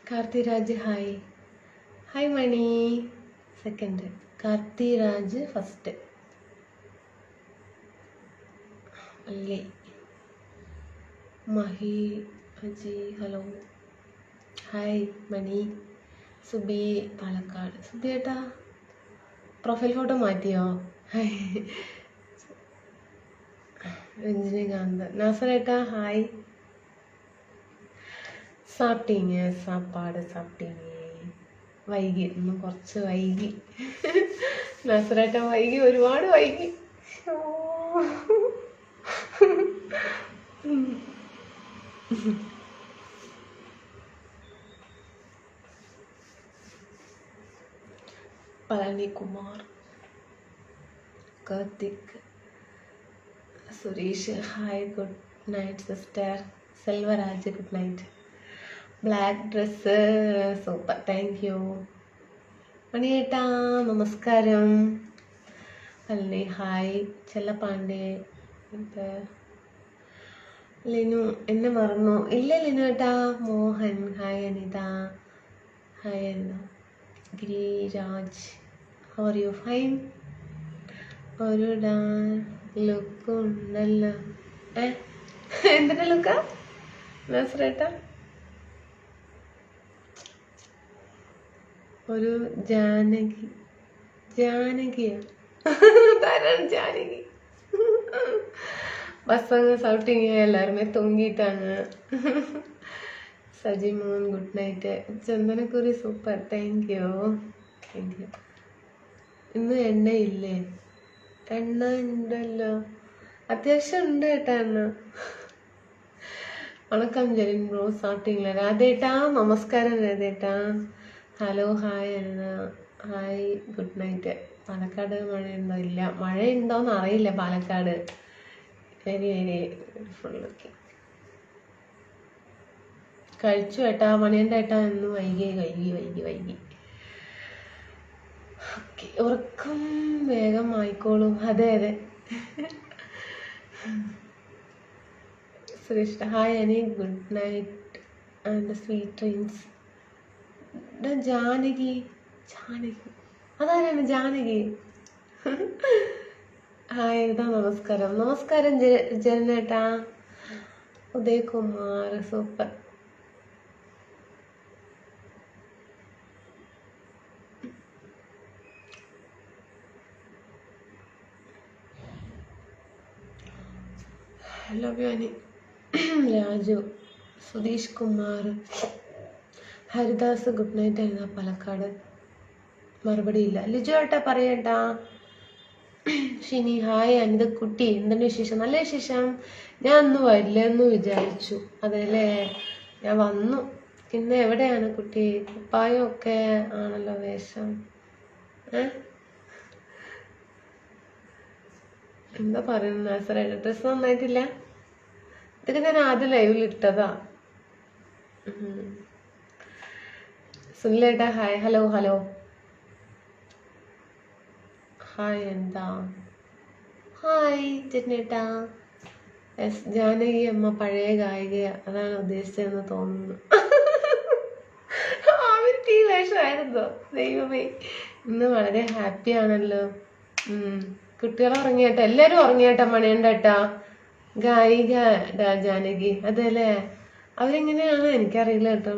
കാർത്തിരാജ് hi. Hi Mani. Second Karthiraj first. അല്ലേ Mahi Aji hello hi Mani. Subi Palakkad. Subi ഏട്ടാ profile photo മാറ്റിയോ? രഞ്ജിനികാന്ത്. നാസറേട്ടാ ഹായ്. സാപ്പിട്ടീங்க വൈകി, ഇന്ന് കുറച്ച് വൈകി. നാസറേട്ട വൈകി, ഒരുപാട് വൈകി. Palanikumar, Karthik, Suresh hi. Good night sister. Selvaraj good night. Black dress super, thank you. മണിയേട്ടാ നമസ്കാരം. അല്ലേ ഹായ്. ചെല്ലപ്പാണ്ഡെ. ലിനു എന്നെ മറന്നു? ഇല്ല ലിനു ഏട്ടാ. Mohan hi. Anitha hi. Anitha. Giriraj how are you? Fine. ഒരു ലുക്ക് ഉണ്ടല്ലോ. എന്തിൻ്റെ ലുക്കാ നാസറേട്ടാ? ഒരു ജാനകിയാ? ധാരാളം ജാനകി. பசங்க சாப்பிட்டீங்க? எல்லாருமே தூங்கிட்டாங்க. Sajimon good night. ചന്ദനക്കുറി സൂപ്പർ, താങ്ക് യു. ഇന്ന് എണ്ണയില്ലേ? എണ്ണ ഉണ്ടല്ലോ, അത്യാവശ്യം ഉണ്ട് കേട്ടാ എണ്ണ. വണക്കം ജെറിൻ ബ്രോ, സാப்பிட்டீங்களா? രാധേട്ടാ നമസ്കാരം. രാധേട്ടാ hello hi. Anitha hi. Good night. Palakkad മഴയുണ്ടോ? ഇല്ല. മഴയുണ്ടോയെന്ന് അറിയില്ല പാലക്കാട്. വെരി വെരി ഫുള്ളൊക്കെ കഴിച്ചു ഏട്ടാ. മണിയൻ്റെ ഏട്ടാ ഇന്ന് വൈകി. ഓക്കെ, ഉറക്കം വേഗം ആയിക്കോളും. അതെ. Suresh hi Ani. Good night and sweet dreams. Janaki അതാരാണ് ജാനകി? ഹായ്. ഇതാ നമസ്കാരം. നമസ്കാരം ജനേട്ടാ. Udayakumar super. Love you Ani. Raju, Sudheesh Kumar, Haridas good night. Anitha Palakkad. മറുപടി ഇല്ല. ലിജു ഏട്ടാ പറയട്ടാ. ഷിനി ഹായ്. അനിത കുട്ടി എന്തുണ്ട് വിശേഷം? നല്ല വിശേഷം. ഞാൻ അന്ന് വരില്ലെന്ന് വിചാരിച്ചു. അതല്ലേ ഞാൻ വന്നു. ഇന്ന് എവിടെയാണ് കുട്ടി? കുപ്പായം ഒക്കെ ആണല്ലോ വേഷം. എന്താ പറയുന്നത് നാസറേട്ട? ഡ്രസ്സ് നന്നായിട്ടില്ല. ഇതൊക്കെ ഞാൻ ആദ്യം ലൈവിൽ ഇട്ടതാ. സുനിലേട്ടാ ഹായ്. Hello hi. എന്താ ഹായ് ജനേട്ടാ. എസ് ജാനകി അമ്മ പഴയ ഗായിക, അതാണ് ഉദ്ദേശിച്ചതെന്ന് തോന്നുന്നു. അവർക്ക് ഈ വേഷമായിരുന്നോ? ദൈവമേ, ഇന്ന് വളരെ ഹാപ്പി ആണല്ലോ. കുട്ടികൾ ഉറങ്ങിയേട്ടാ, എല്ലാരും ഉറങ്ങിയേട്ടാ. മണിയൻ്റെ ഏട്ടാ ഗായിക ജാനകി അതല്ലേ? അവരെങ്ങനെയാണ് എനിക്കറിയില്ല കേട്ടോ.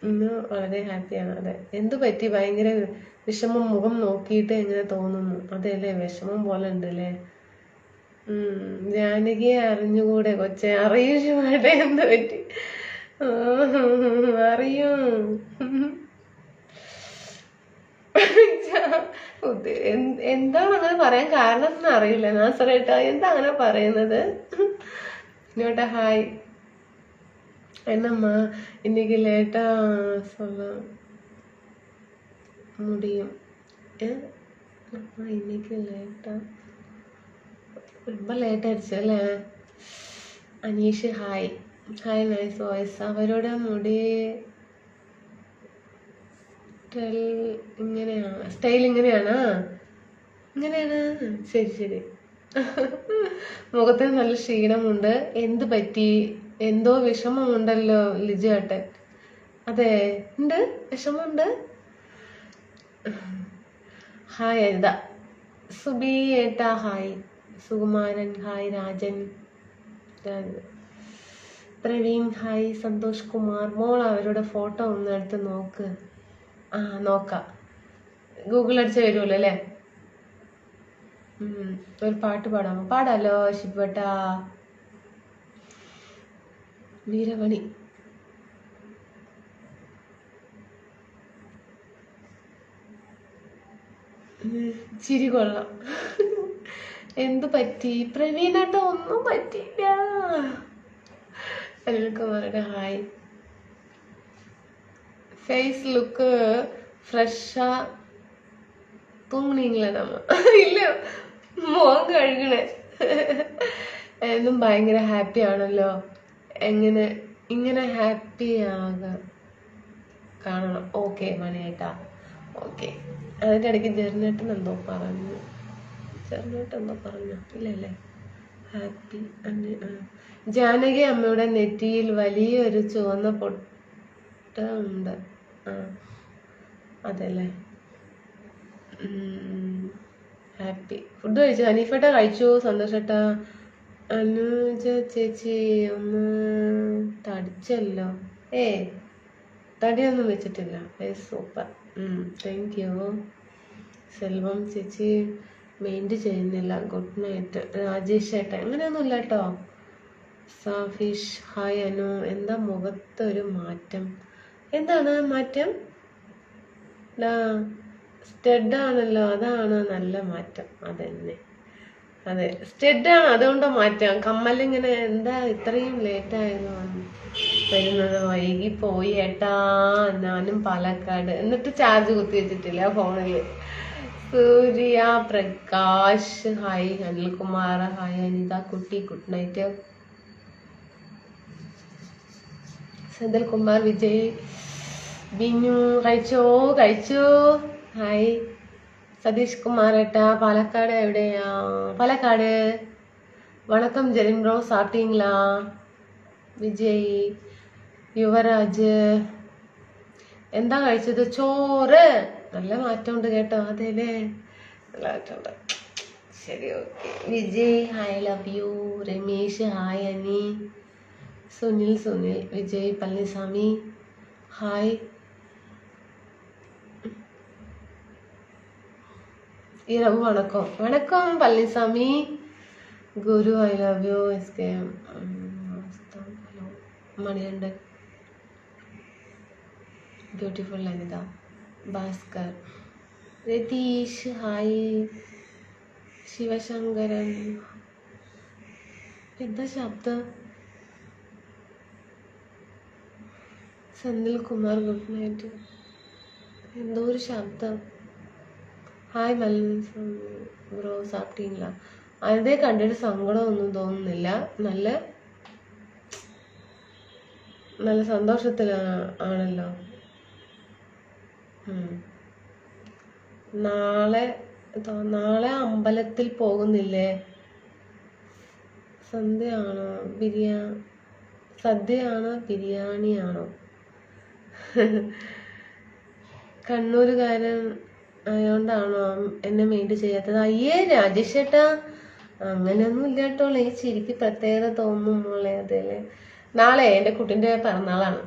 ഇന്ന് വളരെ ഹാപ്പിയാണ്. അതെ. എന്തു പറ്റി? ഭയങ്കര വിഷമം. മുഖം നോക്കിയിട്ട് എങ്ങനെ തോന്നുന്നു? അതെല്ലേ, വിഷമം പോലെ ഉണ്ടല്ലേ. ജാനകിയെ അറിഞ്ഞുകൂടെ കൊച്ചെ? അറിയൂടെ? എന്ത് പറ്റി? അറിയൂ. എന്താണ് അങ്ങനെ പറയാൻ കാരണം എന്ന് അറിയില്ല നാസറേട്ടാ. എന്താ അങ്ങനെ പറയുന്നത്? ഇങ്ങോട്ടാ ഹായ്. என்னம்மா இன்னைக்கு லேட்டாக சொல்ல முடியும்? இன்னைக்கு லேட்டாக ரொம்ப லேட் ஆயிடுச்சு അല്ലേ? അനീഷ് ഹായ്. Nice voice. അവരുടെ മുടി സ്റ്റൈൽ ഇങ്ങനെയാണ്. ശരി. മുഖത്തിന് നല്ല ക്ഷീണമുണ്ട്. എന്ത് പറ്റി? എന്തോ വിഷമമുണ്ടല്ലോ ലിജു ഏട്ടൻ. അതെ, ഉണ്ട്, വിഷമമുണ്ട്. ഹായ് അരിത. സുബി ഏട്ടാ hi. Sukumaran hi. Rajan, Praveen hi. Santhosh Kumar. മോൾ അവരുടെ ഫോട്ടോ ഒന്ന് എടുത്ത് നോക്ക്. ആ നോക്കാം, ഗൂഗിൾ അടിച്ച് വരുമല്ലോ അല്ലേ. ഒരു പാട്ട് പാടാമോ? പാടാലോ ശിവട്ടാ. വീരമണി. ചിരി കൊള്ളാം. എന്തു പറ്റി പ്രവീണേട്ടാ? ഒന്നും പറ്റിയില്ല. അനിൽകുമാരുടെ ഹായ്. ഫേസ് ലുക്ക് ഫ്രഷാ. തൂങ്ങിനീங்களா നമ്മ? ഇല്ല, മോൻ കഴുകണേ. എന്നും ഭയങ്കര ഹാപ്പി ആണല്ലോ. ഇങ്ങനെ ഹാപ്പി കാണണം. ഓക്കെ മണിയേട്ടാ, ഓക്കെ. അതിൻ്റെ ഇടയ്ക്ക് ജെറിനേട്ടൻ എന്തോ പറഞ്ഞു. ഇല്ലല്ലേ? ഹാപ്പി. ജാനകി അമ്മയുടെ നെറ്റിയിൽ വലിയൊരു ചുവന്ന പൊട്ട ഉണ്ട്. അതല്ലേ? ഹാപ്പി. ഫുഡ് കഴിച്ചു. അനീഫേട്ട കഴിച്ചു. സന്തോഷേട്ടാ. അനുജ ചേച്ചി ഒന്ന് തടിച്ചല്ലോ. തടിയൊന്നും വെച്ചിട്ടില്ല. സൂപ്പർ. Thank U. സെൽവം ചേച്ചി മെയിൻറ്റ് ചെയ്യുന്നില്ല. Good night. രാജേഷ് ഏട്ട അങ്ങനെയൊന്നും ഇല്ല കേട്ടോ. സാഫിഷ് ഹായ്. അനു എന്താ മുഖത്തൊരു മാറ്റം? എന്താണ് മാറ്റം? സ്റ്റെഡാണല്ലോ, അതാണ് നല്ല മാറ്റം. അതന്നെ, അതെ സ്റ്റെഡാണ്, അതുകൊണ്ട് മാറ്റം. കമ്മലിങ്ങനെ എന്താ ഇത്രയും ലേറ്റായിരുന്നു വരുന്നത്? വൈകി പോയി ഏട്ടാ. ഞാനും പാലക്കാട്. എന്നിട്ട് ചാർജ് കുത്തി വെച്ചിട്ടില്ല ഫോണില്. സൂര്യ പ്രകാശ് ഹായ്. അനിൽകുമാർ ഹായ്. അനിത കുട്ടി ഗുഡ് നൈറ്റ്. സെന്തിൽ കുമാർ വിജയ് ബിനു കഴിച്ചോ ഹായ്. സതീഷ് കുമാർ ഏട്ടാ പാലക്കാട് എവിടെയാ? പാലക്കാട്. വണക്കം ജെറിൻ ബ്രോ സാപ്പിട്ടீங்களா? വിജയ് യുവരാജ് എന്താ കഴിച്ചത്? ചോറ്. നല്ല മാറ്റമുണ്ട് കേട്ടോ. അതെല്ലേ, നല്ല മാറ്റമുണ്ട്. ശരി, okay. Vijay hi, love you. Ramesh hi. Ani Sunil Vijay Palaniswami hi. இரவு வணக்கம் Palanisamy. Guru I love you. SK Manikandan beautiful Anitha. Bhaskar Ratheesh hi. Sivasankaran എന്താ ശബ്ദം? Senthil Kumar good night. എന്തോ ഒരു ശബ്ദം. ഹായ് ബ്രോ സാപ്പിട്ടீங்களா? അതേ കണ്ടിട്ട് സങ്കടമൊന്നും തോന്നുന്നില്ല. നല്ല സന്തോഷത്തിൽ ആണല്ലോ. നാളെ അമ്പലത്തിൽ പോകുന്നില്ലേ? സദ്യയാണോ ബിരിയാണിയാണോ? കണ്ണൂരുകാരൻ ആയോണ്ടാണോ എന്നെ മെയിൻറ്റ് ചെയ്യാത്തത്? അയ്യേ രാജേഷ് ചേട്ടാ, അങ്ങനെയൊന്നും ഇല്ല കേട്ടോ. ഈ ചിരിക്ക് പ്രത്യേകത തോന്നും മോളെ. അതല്ലേ, നാളെ എൻ്റെ കുട്ടിൻ്റെ പിറന്നാളാണ്.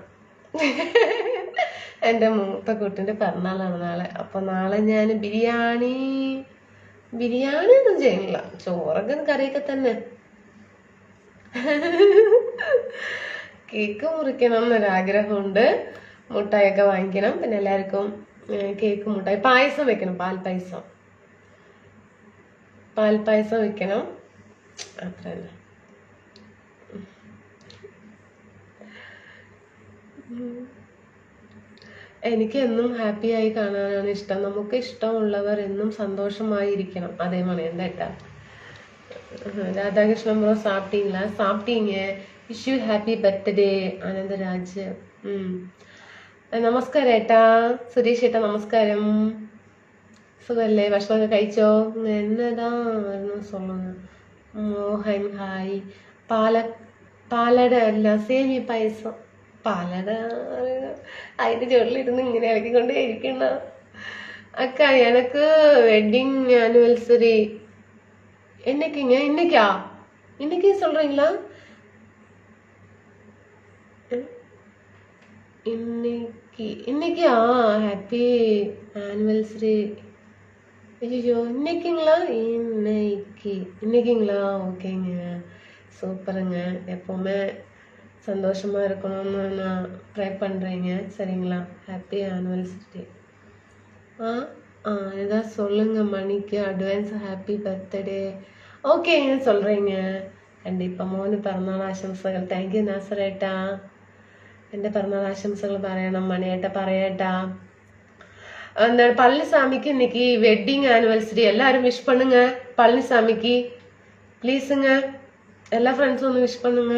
എൻ്റെ മൂത്ത കുട്ടിൻ്റെ പിറന്നാളാണ് നാളെ. അപ്പം നാളെ ഞാൻ ബിരിയാണി ഒന്നും ചെയ്യുന്നില്ല. ചോറൊക്കെ കറിയൊക്കെ തന്നെ. കേക്ക് മുറിക്കണം എന്നൊരാഗ്രഹമുണ്ട്. മുട്ടായൊക്കെ വാങ്ങിക്കണം. പിന്നെ എല്ലാവർക്കും കേക്ക് മുട്ടായി പായസം വെക്കണം. പാൽപ്പായസം വെക്കണം. അത്ര തന്നെ. എനിക്ക് എന്നും ഹാപ്പിയായി കാണാനാണ് ഇഷ്ടം. നമുക്ക് ഇഷ്ടമുള്ളവർ എന്നും സന്തോഷമായിരിക്കണം. അതേ മണിയണ്ട ഏട്ടാ. രാധാകൃഷ്ണൻ ബ്രോ സാപ്പിട്ടീங்க. Wish you happy birthday Anandaraj. നമസ്കാരം ഏട്ടാ. സുരേഷ് ഏട്ടാ നമസ്കാരം. സുഖല്ലേ? ഭക്ഷണമൊക്കെ കഴിച്ചോ? എന്നതാ சொல்லுங்க. മോഹൻ ഹായ്. പാലട അല്ല സേമി പായസം. പാലട അതിന്റെ ചുവട്ടിലിരുന്ന് ഇങ്ങനെ ഇളക്കിക്കൊണ്ട് ഇരിക്കണ அக்க எனக்கு வெட்டிங் ஆனிவர்சரி என்னைக்குங்க? இன்னைக்கா? இன்னைக்கே சொல்றீங்களா? இன்னைக்கா? Happy anniversary. ஐயோ இன்னைக்குங்களா? இன்னைக்குங்களா? ஓகேங்க, சூப்பருங்க. எப்பவுமே சந்தோஷமா இருக்கணும்னு நான் ட்ரை பண்றேங்க. சரிங்களா? Happy anniversary. ஏதாவது சொல்லுங்க மணிக்கு அட்வான்ஸ் ஹாப்பி பர்த்டே. ஓகேங்க சொல்கிறேங்க. കണ്ടിപ്പം മോന് പിറന്നാൾ ആശംസകൾ. താങ്ക് യു നാസറേട്ടാ. എൻ്റെ പിറന്നാൾ ആശംസകൾ പറയണം മണിയേട്ട, പറയേട്ടാ. എന്താണ് பழனிசாமிக்கு இன்னைக்கு வெட்டிங் ஆனிவர்சரி. எல்லாரும் விஷ் பண்ணுங்க பழனிசாமிக்கு ப்ளீஸுங்க. എല്ലാ ഫ്രണ്ട്സും ഒന്ന് വിഷ് பண்ணுங்க.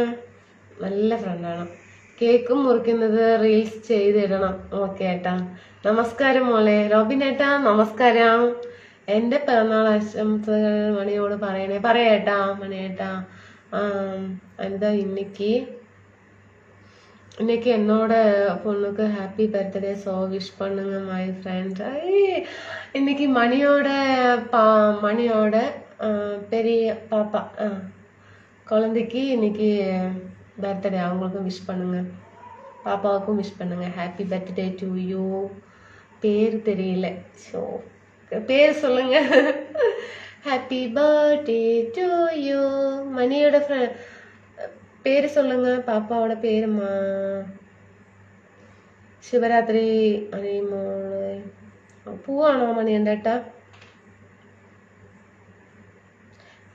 നല്ല ഫ്രണ്ടാണ്. കേക്കും മുറിക്കുന്നത് റീൽസ് ചെയ്തിടണം. ഓക്കെ ഏട്ടാ. നമസ്കാരം മോളെ. റോബിനേട്ടാ നമസ്കാരം. എൻ്റെ പിറന്നാൾ ആശംസകൾ മണിയോട് പറയണേ. പറയേട്ടാ മണിയേട്ടാ. എന്താ இன்னைக்கு என்னோட பொண்ணுக்கு ஹாப்பி பர்த்டே ஸோ விஷ் பண்ணுங்க மை ஃப்ரெண்ட். இன்னைக்கு மணியோட பெரிய பாப்பா குழந்தைக்கு இன்னைக்கு பர்த்டே. அவங்களுக்கும் விஷ் பண்ணுங்க, பாப்பாவுக்கும் விஷ் பண்ணுங்க. Happy birthday to you. பேர் தெரியல, ஸோ பேர் சொல்லுங்க. Happy birthday to you. மணியோட பேர் சொல்லுங்க. பாப்பாவோட பேருமா? ശിവരാത്രി മോള് പോവാണോ മണിയണ്ടേട്ടാ?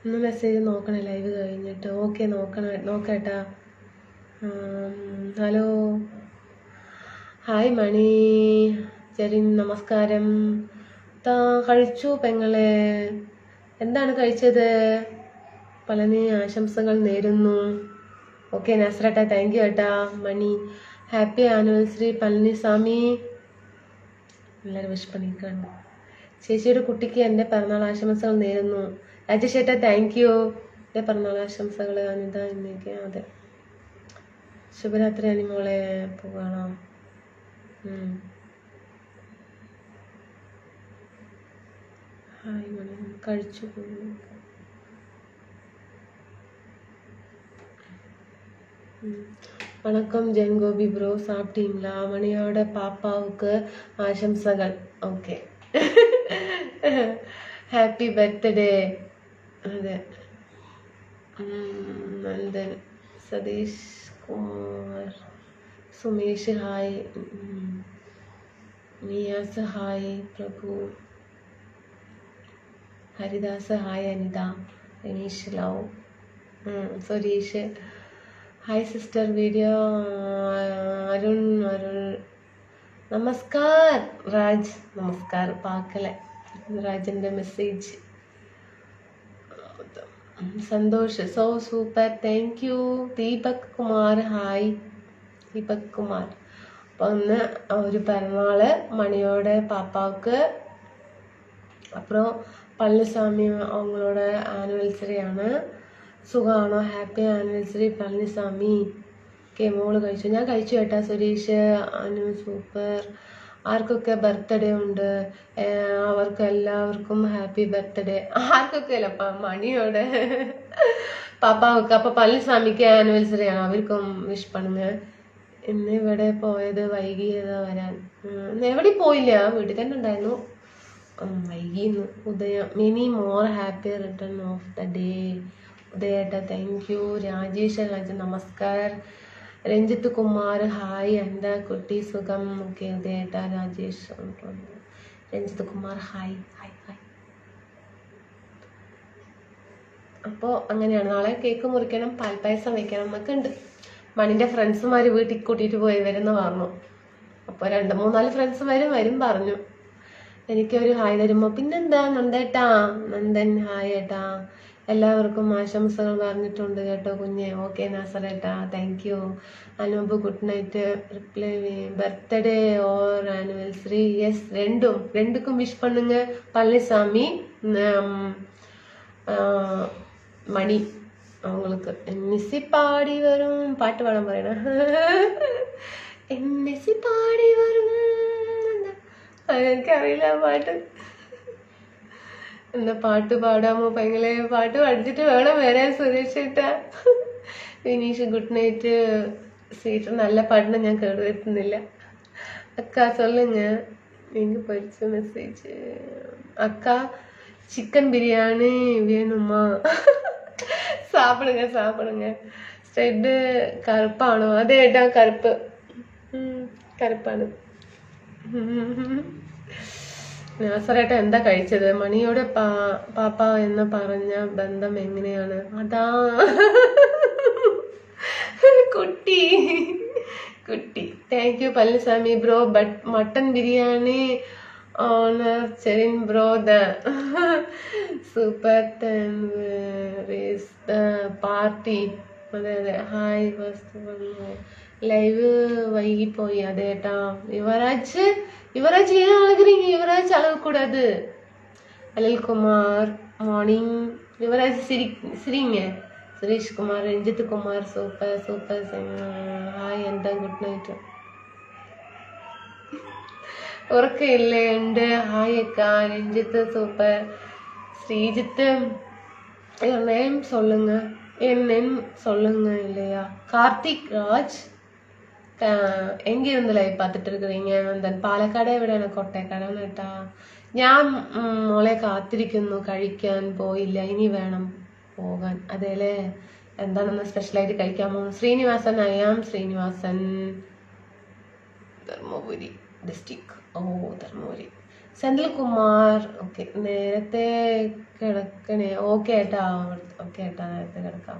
ഒന്ന് മെസ്സേജ് നോക്കണേ ലൈവ് കഴിഞ്ഞിട്ട്. ഓക്കെ നോക്കേട്ടാ. ഹലോ ഹായ് മണി. ചെറിയ നമസ്കാരം. കഴിച്ചു പെങ്ങളെ. എന്താണ് കഴിച്ചത്? പളനി ആശംസകൾ നേരുന്നു. ഓക്കെ നസ്രേട്ടാ, താങ്ക് യു ഏട്ടാ. മണി ഹാപ്പി ആനിവേഴ്സറി പളനിസ്വാമി. എല്ലാവരും വിഷ് பண்ணியிருக்காங்க. ചേച്ചിയുടെ കുട്ടിക്ക് എൻ്റെ പിറന്നാൾ ആശംസകൾ നേരുന്നു. രാജേഷ് ഏട്ടാ താങ്ക് യു. എൻ്റെ പിറന്നാൾ ആശംസകൾ. അനിത ഇന്നേക്ക്. അതെ ശുഭരാത്രി അനിമോളെ. പോകണോ? ഹായ് മണി. കഴിച്ചു. வணக்கம் ஜென் கோபி ப்ரோ, சாப்பிட்டீங்களா? மணியோட பாப்பாவுக்கு ஆசம்சகள். Okay happy birthday. அது Nandan Satheesh Kumar Sumesh hi. Niyas hi. Prabhu Haridas hi. Anitha Raneesh love. Sureesh hi sister. Video Arun നമസ്കാർ. രാജ് നമസ്കാർ. പാക്കലെ രാജിൻ്റെ message. Santhosh so super thank you. Deepak Kumar hi. Deepak Kumar. അപ്പോൾ ഒന്ന് ഒരു പിറന്നാള് மணியோட பாப்பாவுக்கு. அப்புறம் பழனிசாமி அவங்களோட ആനിവേഴ്സറിയാണ്. സുഖമാണോ? Happy anniversary Palaniswami. ഓക്കെ മോള് കഴിച്ചു. ഞാൻ കഴിച്ചു കേട്ടാ. സുരേഷ് അനു സൂപ്പർ. ആർക്കൊക്കെ ബർത്ത്ഡേ ഉണ്ട് അവർക്ക് എല്ലാവർക്കും ഹാപ്പി ബർത്ത്ഡേ. ആർക്കൊക്കെ അല്ലപ്പ മണിയോടെ പാപ്പാവുക്ക്. അപ്പൊ പളനിസ്വാമിക്ക് ആനിവേഴ്സറിയാണ്. അവർക്കും വിഷ് പണുങ്ങ. ഇന്ന് ഇവിടെ പോയത് വൈകിയതാ വരാൻ. എവിടെ പോയില്ല, വീട്ടിൽ തന്നെ ഉണ്ടായിരുന്നു. വൈകിന്ന്. Udaya many more happy return of the day. ഉദയേട്ട താങ്ക് യു. രാജേഷ് രാജ നമസ്കാർ. രഞ്ജിത്ത് കുമാർ ഹായ്. എന്താ കുട്ടി സുഖം? ഓക്കെ ഉദയേട്ട. Rajesh Ranjith Kumar hi hi hi. അപ്പോൾ അങ്ങനെയാണ്. നാളെ കേക്ക് മുറിക്കണം, പാൽപ്പായസം വെക്കണം എന്നൊക്കെ ഉണ്ട്. മണിൻ്റെ ഫ്രണ്ട്സുമാർ വീട്ടിൽ കൂട്ടിയിട്ട് പോയി വരുന്ന പറഞ്ഞു. അപ്പോൾ 2-3-4 ഫ്രണ്ട്സ് വരും പറഞ്ഞു. എനിക്കൊരു ഹായ് തരുമ്പോൾ പിന്നെന്താ നന്ദേട്ടാ. നന്ദൻ ഹായ് ഏട്ടാ. എല്ലാവർക്കും ആശംസകൾ പറഞ്ഞിട്ടുണ്ട് കേട്ടോ കുഞ്ഞെ. ഓക്കെ നാസറേട്ടാ thank you. Anoop good night. Reply birthday or anniversary. Yes ரெண்டுக்கும் விஷ் பண்ணுங்க. பழனிசாமி மணி அவங்களுக்கு என்னசி பாடி வரும் பாட்டு பாடம் പറയണ என்னசி പാടി വരും എനിക്കറിയില്ല പാട്ട്. എന്താ പാട്ട് പാടാമോ? പെങ്ങളെ പാട്ട് പഠിച്ചിട്ട് വേണം വരാൻ സുരേഷ് ചേട്ടാ. Vineesh good night. സീറ്റ് നല്ല പാട്ടിനെ ഞാൻ കേടുവരുത്തുന്നില്ല. அக்கா சொல்லுங்க. எங்கே போயிடுச்சு மெசேஜ்? அக்கா சிக்கன் பிரியாணி வேணுமா? சாப்பிடுங்க சாப்பிடுங்க. ஸ்ட்ரெட்டு கருப்பாണോ? അതെ ഏട്ടാ കറുപ്പ്. കറുപ്പാണ്. നാസറേട്ട എന്താ കഴിച്ചത്? മണിയോടെ പാപ്പ എന്ന് പറഞ്ഞ ബന്ധം എങ്ങനെയാണ്? അതാ കുട്ടി കുട്ടി. Thank you Palaniswami bro. But mutton biryani owner Cherin bro the super party. അതെ അതെ. ഹായ് ഫസ്റ്റ് ലൈവ് വൈകിപ്പോയി. അതേട്ടാ യുവരാജ് ஏன் அழுகுறீங்க? யுவராஜ் அழகக்கூடாது. அனில்குமார் மார்னிங். யுவராஜ் சிரிங்க. Suresh Kumar, Ranjith Kumar super super. Hi എന്താ ഗുഡ് നൈറ്റ്. ഉറക്കയില്ലേ? ഉണ്ട്. ഹായ് അക്ക. രഞ്ജിത്ത് സൂപ്പർ. ശ്രീജിത്ത് என் நேம் சொல்லுங்க. என் நேம் சொல்லுங்க இல்லையா? கார்த்திக் ராஜ். എങ്കിരുന്ന് ലൈവ് പാത്തിട്ട് இருக்கிறீங்க? പാലക്കാട് എവിടെയാണ്? കൊട്ടേക്കാടാണ് കേട്ടാ. ഞാൻ മോളെ കാത്തിരിക്കുന്നു. കഴിക്കാൻ പോയില്ല, ഇനി വേണം പോകാൻ. അതേല്ലേ? എന്താണെന്ന് സ്പെഷ്യലായിട്ട് കഴിക്കാമോ? ശ്രീനിവാസൻ. I'm Srinivasan, Dharmapuri district. ഓ ധർമ്മപുരി. സെന്തിൽകുമാർ. ഓക്കെ. നേരത്തെ കിടക്കണേ? ഓക്കെ ഏട്ടാ. ഓക്കെ ഏട്ടാ, നേരത്തെ കിടക്കാം.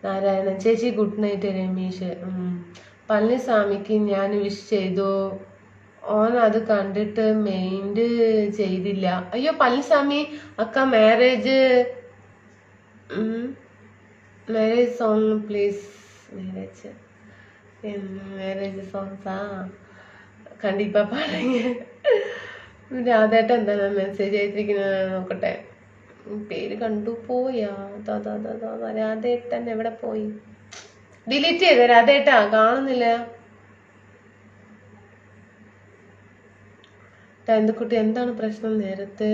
നാരായണൻ ചേച്ചി ഗുഡ് നൈറ്റ്. രമേശ്. പളനിസ്വാമിക്ക് ഞാൻ വിഷ് ചെയ്തു. ഓൻ അത് കണ്ടിട്ട് മെയിൻഡ് ചെയ്തില്ല. അയ്യോ പളനിസ്വാമി അക്ക മാരേജ് സോങ് പ്ലീസ്. മാരേജ് സോങ്സാ കണ്ടിപ്പാ പാടുங்க. രാധേട്ട എന്താണ് മെസ്സേജ് അയച്ചിരിക്കുന്നത് നോക്കട്ടെ. പേര് കണ്ടു പോയാ? രാധേട്ടൻ എവിടെ പോയി? ഡിലീറ്റ് ചെയ്ത രാധേട്ടാ, കാണുന്നില്ല. ഡാൻകുട്ടി എന്താണ് പ്രശ്നം നേരത്തെ?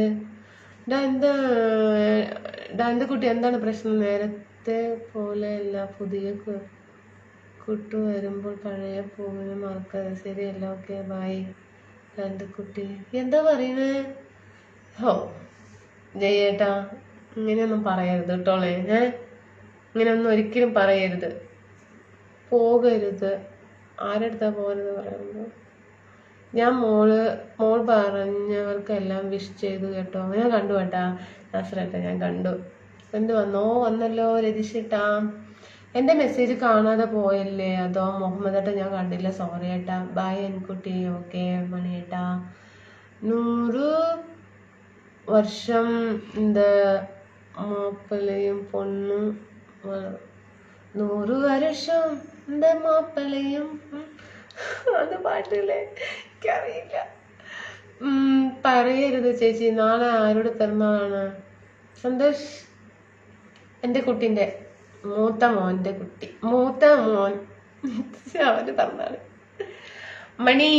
ഡാൻകുട്ടി എന്താണ് പ്രശ്നം? നേരത്തെ പോലെ അല്ല, പുതിയ കുട്ടു വരുമ്പോൾ പഴയ പൂവിനെ മറക്കാതെ. ശരിയല്ല. Okay bye. ഡാൻകുട്ടി എന്താ പറയുന്നേ? ഹോ ജയേട്ടാ, ഇങ്ങനെയൊന്നും പറയരുത് കേട്ടോളേ. ഇങ്ങനെയൊന്നും ഒരിക്കലും പറയരുത്. പോകരുത്. ആരെടുത്താ പോകരുത് പറയുന്നത്? ഞാൻ മോൾ പറഞ്ഞവർക്കെല്ലാം വിഷ് ചെയ്തു കേട്ടോ. ഞാൻ കണ്ടു കേട്ടാ നാസറേട്ടാ, ഞാൻ കണ്ടു. എന്ത് വന്നല്ലോ രതീഷേട്ടാ. എൻ്റെ മെസ്സേജ് കാണാതെ പോയല്ലേ? അതോ മുഹമ്മദേട്ടാ ഞാൻ കണ്ടില്ല, സോറി ഏട്ടാ. ബൈ എൻകുട്ടി. ഓക്കെ മണിയേട്ടാ. 100 വർഷം இந்த மாப்பிள்ளையும் பொண்ணும் 100 വർഷം இந்த மாப்பிள்ளையும். അത് പാട്ടില്ലേ? എനിക്കറിയില്ല. പറയരുത് ചേച്ചി. നാളെ ആരുടെ പിറന്നാളാണ്? സന്തോഷ് എൻ്റെ കുട്ടീൻ്റെ മൂത്ത മോൻ്റെ കുട്ടി. മൂത്ത മോൻ അവൻ്റെ പിറന്നാള്. മണി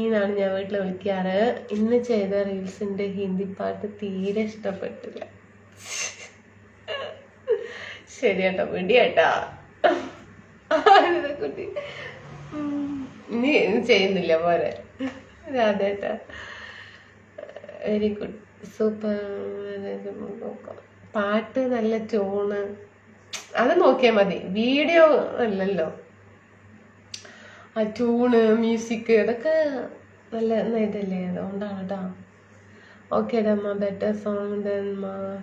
എന്നാണ് ഞാൻ വീട്ടിൽ വിളിക്കാറ്. ഇന്ന് ചെയ്ത റീൽസിന്റെ ഹിന്ദി പാട്ട് തീരെ ഇഷ്ടപ്പെട്ടില്ല. ശരിയേട്ടാ, വിടിയേട്ടാ. കുട്ടി ഇനി ചെയ്യുന്നില്ല പോലെ. രാധേട്ടാ വെരി ഗുഡ് സൂപ്പർ. പാട്ട് നല്ല ട്യൂണ്, അത് നോക്കിയാൽ മതി. വീഡിയോ അല്ലല്ലോ. ആ ട്യൂണ്, മ്യൂസിക് അതൊക്കെ നല്ല ഇതല്ലേ, അതുകൊണ്ടാണ് കേട്ടോ. ഓക്കെ ഡമ്മ. ബെറ്റർ സോങ് ദെൻ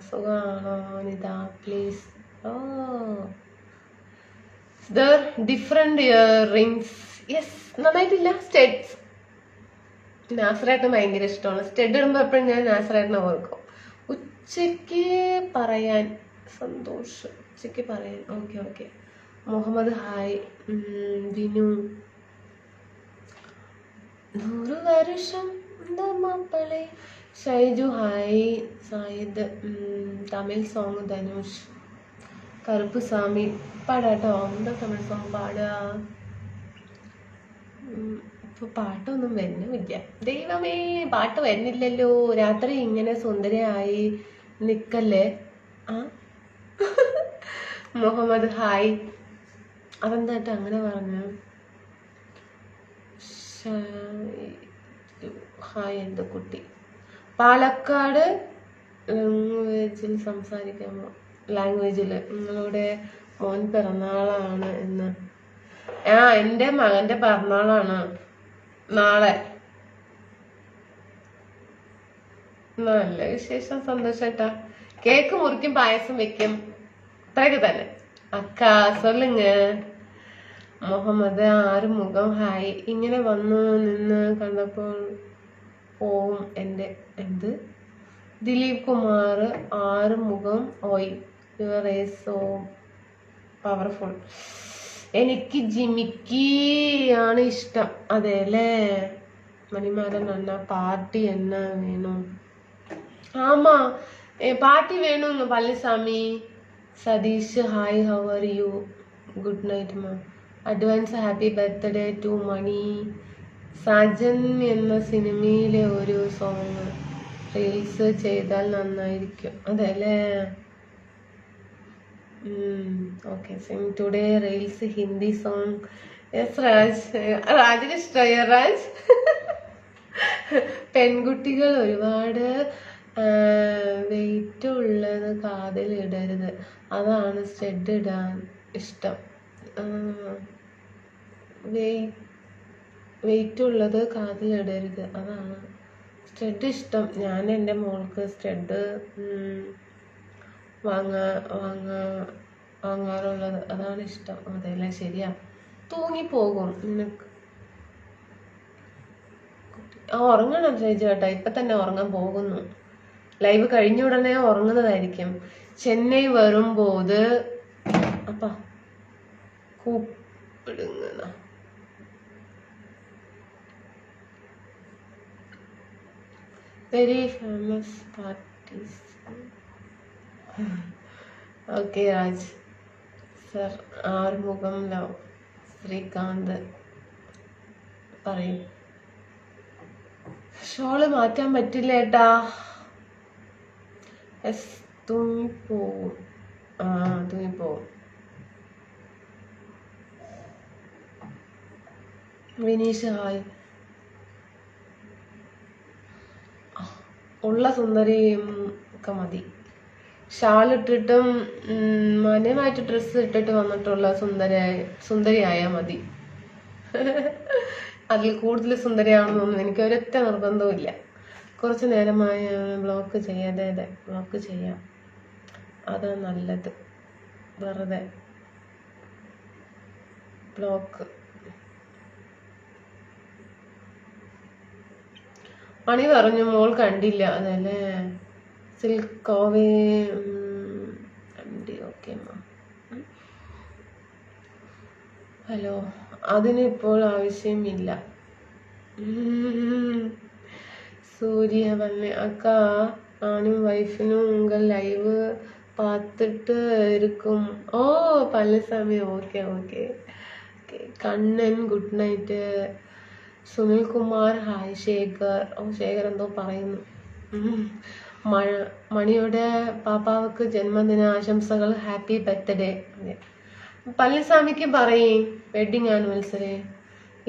സുഖമാണോ നിത പ്ലീസ്? ഓ ഡിഫറെന്റ് ഇയർ റിങ്സ്. യെസ്, നന്നായിട്ടില്ല. സ്റ്റെഡ്സ് നാസറേട്ടന് ഭയങ്കര ഇഷ്ടമാണ്. സ്റ്റെഡ് ഇടുമ്പോൾ എപ്പോഴും ഞാൻ നാസറേട്ടനെ ഓർക്കും. ഉച്ചയ്ക്ക് പറയാൻ സന്തോഷം. ഉച്ചയ്ക്ക് പറയാൻ. ഓക്കെ. മുഹമ്മദ് ഹായ്. വിനു 100 വർഷം മാപ്പിളെ. ഷൈജു ഹായ്. സായിദ് തമിഴ് സോങ് ധനുഷ്. കറുപ്പ് സ്വാമി പാടാട്ടോ. എന്താ തമിഴ് സോങ് പാടുക? ഇപ്പൊ പാട്ടൊന്നും വരുന്നുമില്ല. ദൈവമേ, പാട്ട് വരുന്നില്ലല്ലോ. രാത്രി ഇങ്ങനെ സുന്ദരിയായി നിക്കല്ലേ. ആ മുഹമ്മദ് ഹായ്. അതെന്താട്ടോ അങ്ങനെ പറഞ്ഞു? ഹായ് എൻ്റെ കുട്ടി. പാലക്കാട് ലാംഗ്വേജിൽ സംസാരിക്കാമോ? ലാംഗ്വേജിൽ നിങ്ങളുടെ മോൻ പിറന്നാളാണ് എന്ന്. എൻ്റെ മകൻ്റെ പിറന്നാളാണ് നാളെ. നല്ല വിശേഷം, സന്തോഷേട്ടാ. കേക്ക് മുറിക്കും, പായസം വെക്കും, അത്രയൊക്കെ തന്നെ. അക്കാ സൊല്ലുങ്ങ. മുഹമ്മദ് ആറുമുഖം ഹായ്. ഇങ്ങനെ വന്നു നിന്ന് കണ്ടപ്പോൾ പോവും എൻ്റെ എന്ത്. ദിലീപ് കുമാർ ആറുമുഖം ഓയ്. Your is so powerful. എനിക്ക് ജിമിക്കി ആണ് ഇഷ്ടം. അതെ അല്ലേ? മണിമാരൻ അണ്ണ പാർട്ടി എന്നാ വേണം? ആമാ, പാർട്ടി വേണമെന്ന് Palaniswami. Satheesh hi, how are you? Good night ma'am. Advance happy birthday to Mani. Sajan എന്ന സിനിമയിലെ ഒരു സോങ് റീൽസ് ചെയ്താൽ നന്നായിരിക്കും. അതെ അല്ലേ? Okay, sing today reels Hindi song. Yes Raj. രാജിന് ഇഷ്ടമായ രാജ്. പെൺകുട്ടികൾ ഒരുപാട് വെയിറ്റ് ഉള്ളത് കാതിൽ ഇടരുത്, അതാണ് സ്റ്റഡ് ഇടാൻ ഇഷ്ടം. വെയിറ്റ് ഉള്ളത് കാതിൽ ഇടരുത്, അതാണ് സ്റ്റഡ് ഇഷ്ടം. ഞാൻ എൻ്റെ മോൾക്ക് സ്റ്റഡ് വാങ്ങാറുള്ളത്, അതാണ് ഇഷ്ടം. അതെല്ലാം ശരിയാ. തൂങ്ങിപ്പോകും നിനക്ക്. ഉറങ്ങണം ചേട്ടാ, ഇപ്പൊ തന്നെ ഉറങ്ങാൻ പോകുന്നു. ലൈവ് കഴിഞ്ഞ ഉടനെ ഉറങ്ങുന്നതായിരിക്കും. ചെന്നൈ വരുമ്പോത് അപ്പ കൂപ്പിടുങ്ങ. Very famous parties. Okay Raj sir. Arumugham love. Srikanth പറയും. ഷോള് മാറ്റാൻ പറ്റില്ല ഏട്ടാ. എസ് തൂങ്ങിപ്പോവും. തൂങ്ങിപ്പോവും. വിനീഷ് ഹായ്. ഉള്ള സുന്ദരിയും ഒക്കെ മതി. ഷാളിട്ടിട്ടും മാന്യമായിട്ട് ഡ്രസ്സ് ഇട്ടിട്ട് വന്നിട്ടുള്ള സുന്ദരിയായാൽ മതി. അതിൽ കൂടുതൽ സുന്ദരിയാവണമെന്നൊന്നും എനിക്ക് ഒരൊറ്റ നിർബന്ധവും ഇല്ല. കുറച്ച് നേരമായി ബ്ലോക്ക് ചെയ്യാതെ ബ്ലോക്ക് ചെയ്യാം, അതാ നല്ലത്. വെറുതെ ബ്ലോക്ക്. മണി പറഞ്ഞു മോൾ കണ്ടില്ല. അതല്ലേ സിൽക്കോവേ. Okay hello. അതിനിപ്പോൾ ആവശ്യമില്ല. സൂര്യ വന്നെ അക്കാ நானும் வைஃபினும் உங்கள் லைவ் பார்த்துட்டு இருக்கும். ஓ Palanisamy, okay okay okay. Kannan good night. Sunilkumar hi. Sekhar. Sekhar എന്തോ പറയുന്നു. മണിയുടെ പാപ്പാവക്ക് ജന്മദിന ആശംസകൾ, ഹാപ്പി ബർത്ത്ഡേ. പളനിസ്വാമിക്ക് പറയും വെഡിങ് ആനിവേഴ്സറി.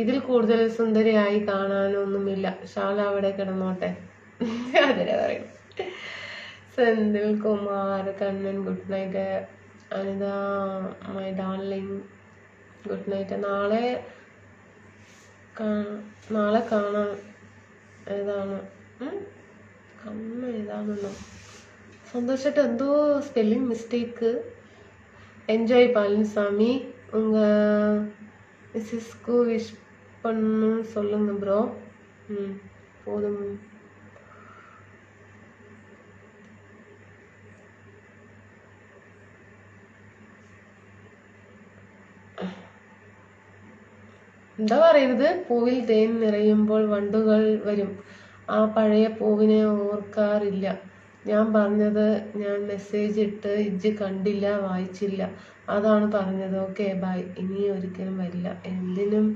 ഇതിൽ കൂടുതൽ സുന്ദരിയായി കാണാനൊന്നുമില്ല. ശാല അവിടെ കിടന്നോട്ടെ. അതിനെ പറയും. Senthil Kumar. Kannan good night. Anitha my darling good night. നാളെ കാണാം. ഏതാണ് കണ്ണ് ഏതാണെന്നോ സന്തോഷമായിട്ട് എന്തോ സ്പെല്ലിംഗ് മിസ്റ്റേക്ക്. என்ஜாய் பழனிசாமி. உங்கள் மிஸ்ஸஸ்க்கு விஷ் பண்ணு சொல்லுங்க ப்ரோ. போதும். എന്താ പറയുന്നത്? പൂവിൽ തേൻ നിറയുമ്പോൾ വണ്ടുകൾ വരും. ആ പഴയ പൂവിനെ ഓർക്കാറില്ല. ഞാൻ പറഞ്ഞത് ഞാൻ മെസ്സേജ് ഇട്ട് ഇജ്ജ് കണ്ടില്ല വായിച്ചില്ല അതാണ് പറഞ്ഞത്. ഓക്കെ ബൈ, ഇനി ഒരിക്കലും വരില്ല. എന്തിനും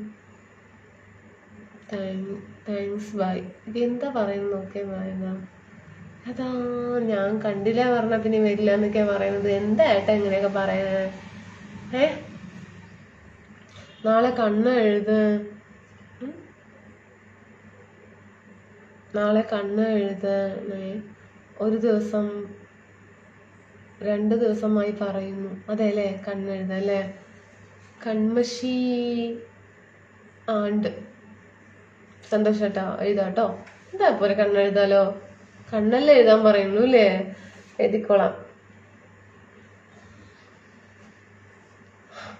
താങ്ക്സ് ബൈ. എന്താ പറയുന്നത്? Okay bye. അതാ ഞാൻ കണ്ടില്ല പറഞ്ഞ പിന്നെ വരില്ല എന്നൊക്കെയാ പറയുന്നത്. എന്താ ഏട്ടാ ഇങ്ങനെയൊക്കെ പറയുന്നത്? നാളെ കണ്ണ് എഴുത്, നാളെ കണ്ണ് എഴുതണേ. ഒരു ദിവസം 2 ദിവസമായി പറയുന്നു. അതെ അല്ലേ, കണ്ണെഴുതല്ലേ. കൺമഷി ആണ്ട് സന്തോഷേട്ടാ എഴുതാട്ടോ. എന്താ പോലെ കണ്ണെഴുതാലോ, കണ്ണല്ലേ എഴുതാൻ പറയുന്നു അല്ലേ, എഴുതിക്കോളാം.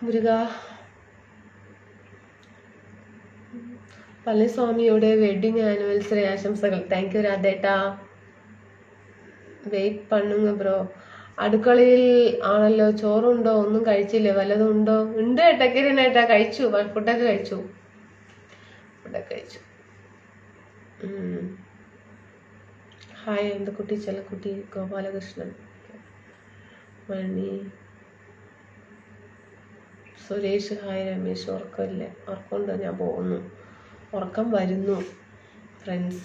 മുരുക. പളനിസ്വാമിയുടെ വെഡിങ് ആനിവേഴ്സറി ആശംസകൾ. താങ്ക് യു രാധേട്ടാ. വെയിറ്റ് പണ്ണുങ്ങ ബ്രോ. അടുക്കളയിൽ ആണല്ലോ. ചോറുണ്ടോ? ഒന്നും കഴിച്ചില്ലേ? വല്ലതും ഉണ്ടോ? ഉണ്ട് ഏട്ടാ, കിരണേട്ടാ കഴിച്ചു, ഫുഡൊക്കെ കഴിച്ചു. ഹായ് എന്ത് കുട്ടി, ചെല്ലക്കുട്ടി, ഗോപാലകൃഷ്ണൻ, മണി, സുരേഷ്, ഹായ് രമേശ്. ഉറക്കമില്ലേ? ഉറക്കമുണ്ടോ? ഞാൻ പോകുന്നു, ഉറക്കം വരുന്നു ഫ്രണ്ട്സ്.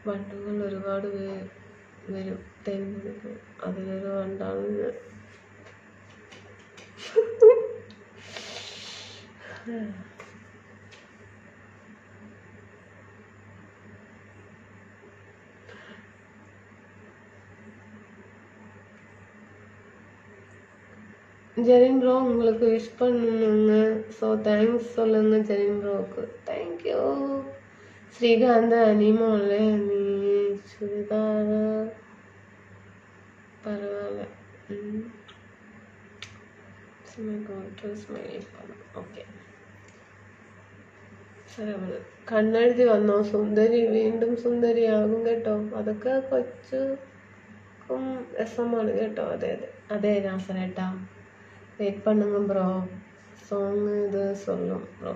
വണ്ടുകൾ ഒരുപാട് വരും, തെങ്ങുകൾ അതിലൊരു വണ്ടാണ് ഞാൻ. ஜெரின் ப்ரோ உங்களுக்கு விஷ் பண்ணுங்க, ஸோ தேங்க்ஸ் சொல்லுங்க ஜெரின் ப்ரோவுக்கு. தேங்க்யூ. ஸ்ரீகாந்த் அனிமோலே நீ சுடிதார பரவாயில்ல. ഓക്കെ ശരവണ്. കണ്ണെഴുതി വന്നോ? സുന്ദരി വീണ്ടും സുന്ദരിയാകും കേട്ടോ. അതൊക്കെ കൊച്ചും രസമാണ് കേട്ടോ. അതെ അതെ അതെ നാസറേട്ടാ. വെയിറ്റ് பண்ணுங்க ബ്രോ. സോങ് ഇത് சொல்லும் ബ്രോ.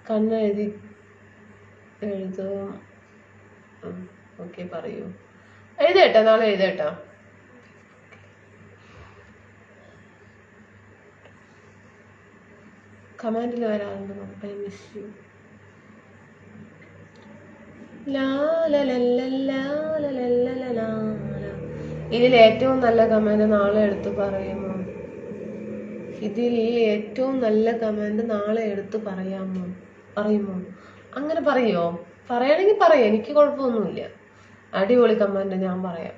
കണ്ണെഴുതി എഴുതും. ഓക്കെ പറയൂ. എഴുതേട്ടാ, നാളെ എഴുതേട്ടാ. കമാൻഡിൽ വരാറുണ്ട്. I miss you. ഇതിൽ ഏറ്റവും നല്ല കമന്റ് നാളെ എടുത്ത് പറയുമോ? ഇതിൽ ഏറ്റവും നല്ല കമന്റ് നാളെ എടുത്ത് പറയുമോ? അങ്ങനെ പറയോ? പറയണമെങ്കിൽ പറയാം, എനിക്ക് കുഴപ്പമൊന്നുമില്ല. അടിപൊളി കമന്റ് ഞാൻ പറയാം.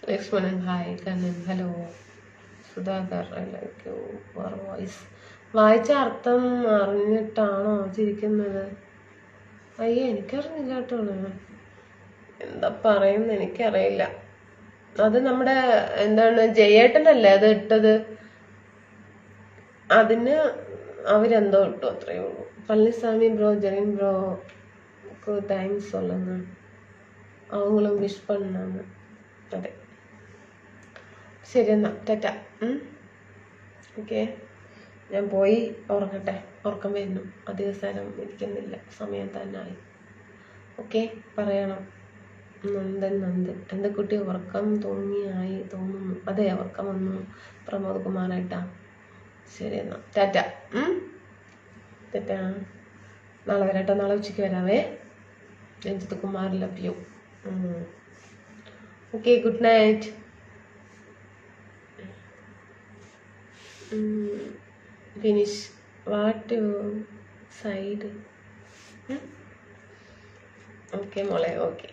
Lakshmanan hi. Kannan hello. Sudhakar I like you voice. വായിച്ച അർത്ഥം അറിഞ്ഞിട്ടാണോ ചിരിക്കുന്നത്? അയ്യോ എനിക്കറിഞ്ഞില്ല കേട്ടോ. എന്താ പറയുന്ന എനിക്കറിയില്ല. അത് നമ്മുടെ എന്താണ് ജയേട്ടനല്ലേ അത് ഇട്ടത്, അതിന് അവരെന്തോ ഇട്ടു, അത്രയേ ഉള്ളൂ. Palaniswami bro, Jerin bro thanks சொல்லுங்க, அவங்களும் விஷ் பண்ணாங்க. അതെ ശരി എന്നാ ടാറ്റ. ഓക്കെ ഞാൻ പോയി ഉറങ്ങട്ടെ, ഉറക്കം വരുന്നു. അധികസാരം ഇരിക്കുന്നില്ല, സമയം തന്നെ ആയി. ഓക്കെ പറയണം. നന്ദൻ എൻ്റെ കുട്ടി ഉറക്കം തോന്നിയായി തോന്നുന്നു. അതെ ഉറക്കം വന്നു പ്രമോദ് കുമാറേട്ടാ. ശരി എന്നാ ടാറ്റ. ടാറ്റ. നാളെ വരാട്ടോ, നാളെ ഉച്ചയ്ക്ക് വരാവേ. Ranjith Kumar love you. Okay good night. Finish what side. Okay മോളെ, ഓക്കെ.